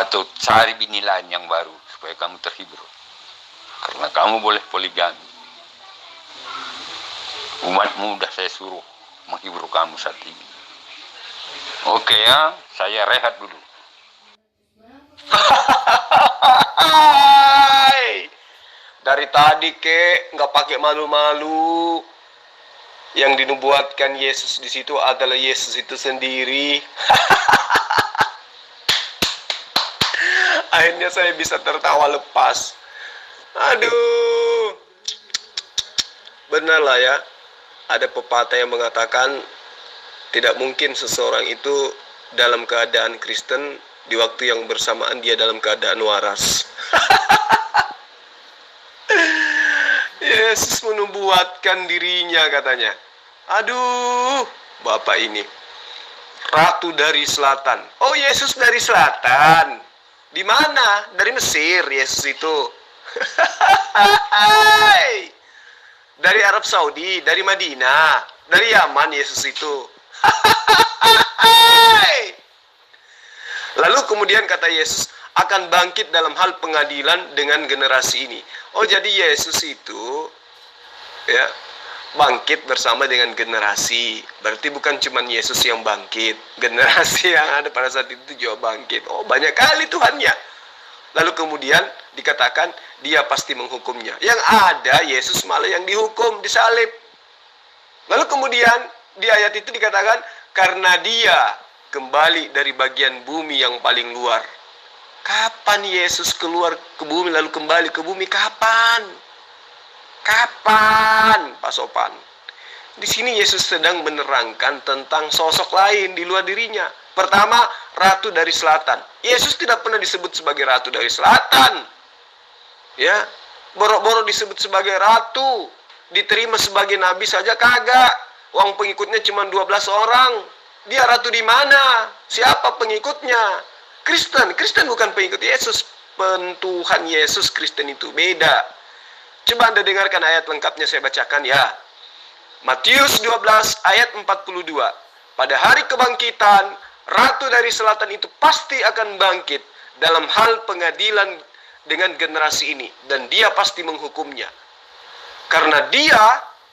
Atau cari bini lain yang baru. Supaya kamu terhibur. Karena kamu boleh poligami. Umatmu sudah saya suruh menghibur kamu saat ini. Oke ya, saya rehat dulu. Dari tadi nggak pakai malu-malu. Yang dinubuatkan Yesus di situ adalah Yesus itu sendiri. Akhirnya saya bisa tertawa lepas. Aduh. Benar lah ya. Ada pepatah yang mengatakan tidak mungkin seseorang itu dalam keadaan Kristen di waktu yang bersamaan dia dalam keadaan waras. Yesus menubuatkan dirinya katanya. Aduh, Bapak ini Ratu dari Selatan. Oh, Yesus dari Selatan. Di mana? Dari Mesir Yesus itu. Dari Arab Saudi, dari Madinah, dari Yaman Yesus itu. Lalu kemudian kata Yesus akan bangkit dalam hal pengadilan dengan generasi ini. Oh, jadi Yesus itu ya bangkit bersama dengan generasi. Berarti bukan cuma Yesus yang bangkit, generasi yang ada pada saat itu juga bangkit. Oh, banyak kali Tuhannya. Lalu kemudian dikatakan dia pasti menghukumnya. Yang ada Yesus malah yang dihukum, disalib. Lalu kemudian di ayat itu dikatakan karena dia kembali dari bagian bumi yang paling luar. Kapan Yesus keluar ke bumi lalu kembali ke bumi? Kapan? Kapan, Pak Sopan? Di sini Yesus sedang menerangkan tentang sosok lain di luar dirinya. Pertama, Ratu dari Selatan. Yesus tidak pernah disebut sebagai Ratu dari Selatan. Ya, boro-boro disebut sebagai Ratu. Diterima sebagai Nabi saja kagak. Uang pengikutnya cuma 12 orang. Dia Ratu di mana? Siapa pengikutnya? Kristen bukan pengikut Yesus. Tuhan Yesus Kristen itu beda. Coba Anda dengarkan ayat lengkapnya, saya bacakan ya. Matius 12 ayat 42. Pada hari kebangkitan, Ratu dari Selatan itu pasti akan bangkit dalam hal pengadilan dengan generasi ini, dan dia pasti menghukumnya. Karena dia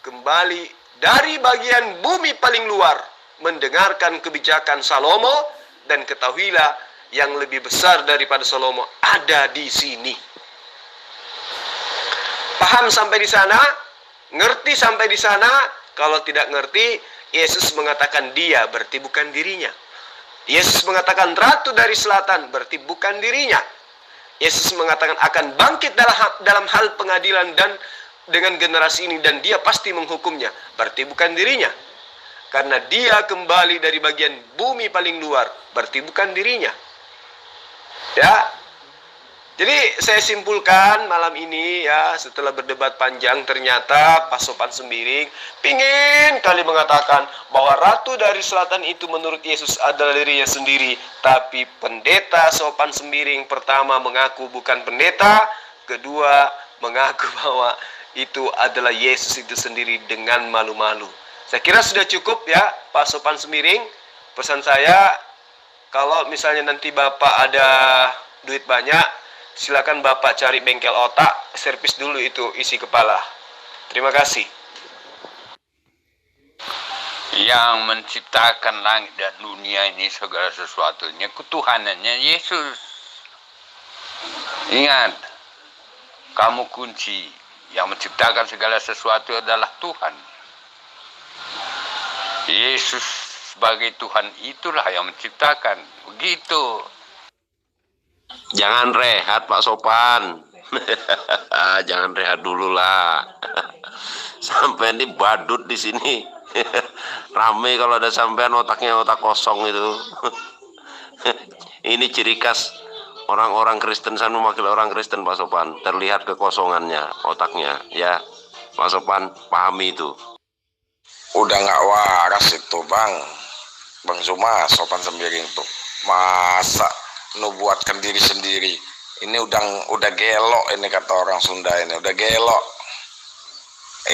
kembali dari bagian bumi paling luar mendengarkan kebijakan Salomo, dan ketahuilah yang lebih besar daripada Salomo ada di sini. Paham sampai di sana? Ngerti sampai di sana? Kalau tidak ngerti, Yesus mengatakan dia, berarti bukan dirinya. Yesus mengatakan Ratu dari Selatan, berarti bukan dirinya. Yesus mengatakan akan bangkit dalam hal pengadilan dan dengan generasi ini, dan dia pasti menghukumnya, berarti bukan dirinya. Karena dia kembali dari bagian bumi paling luar, berarti bukan dirinya. Ya. Jadi saya simpulkan malam ini ya, setelah berdebat panjang, ternyata Pak Sopan Sembiring pingin kali mengatakan bahwa Ratu dari Selatan itu menurut Yesus adalah dirinya sendiri. Tapi pendeta Sopan Sembiring pertama mengaku bukan pendeta, kedua mengaku bahwa itu adalah Yesus itu sendiri dengan malu-malu. Saya kira sudah cukup ya Pak Sopan Sembiring. Pesan saya, kalau misalnya nanti Bapak ada duit banyak, silakan Bapak cari bengkel otak, servis dulu itu isi kepala. Terima kasih. Yang menciptakan langit dan dunia ini segala sesuatunya ketuhanannya Yesus. Ingat, kamu kunci. Yang menciptakan segala sesuatu adalah Tuhan. Yesus sebagai Tuhan itulah yang menciptakan. Begitu. Jangan rehat Pak Sopan. Jangan rehat dulu lah. Sampai ini badut di sini. Rame kalau ada sampean otaknya otak kosong itu. Ini ciri khas orang-orang Kristen, sana wakil orang Kristen Pak Sopan. Terlihat kekosongannya otaknya ya. Pak Sopan pahami itu. Udah nggak waras itu Bang Zuma, Sopan Sembiring tuh. Masa nubuatkan diri sendiri. Ini udah gelok ini, kata orang Sunda ini, udah gelok.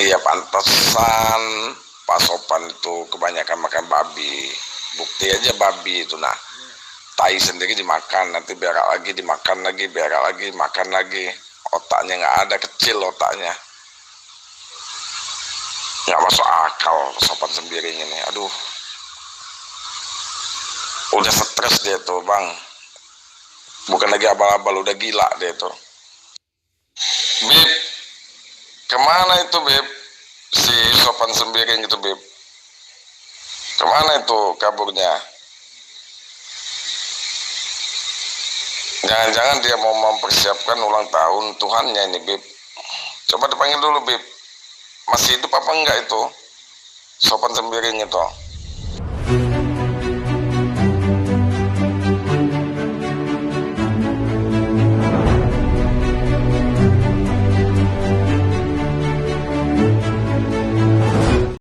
Iya, pantesan Pak Sopan itu kebanyakan makan babi. Bukti aja babi itu, nah tai sendiri dimakan, nanti berak lagi dimakan lagi, berak lagi makan lagi. Otaknya nggak ada, kecil otaknya, nggak masuk akal Sopan Sembiring ini. Aduh, udah stres dia tuh Bang. Bukan lagi abal-abal, udah gila deh itu. Beb, kemana itu Beb? Si Sopan Sembiring itu Beb, kemana itu kaburnya? Jangan-jangan dia mau mempersiapkan ulang tahun Tuhannya ini Beb. Coba dipanggil dulu Beb. Masih hidup apa enggak itu Sopan Sembiring itu?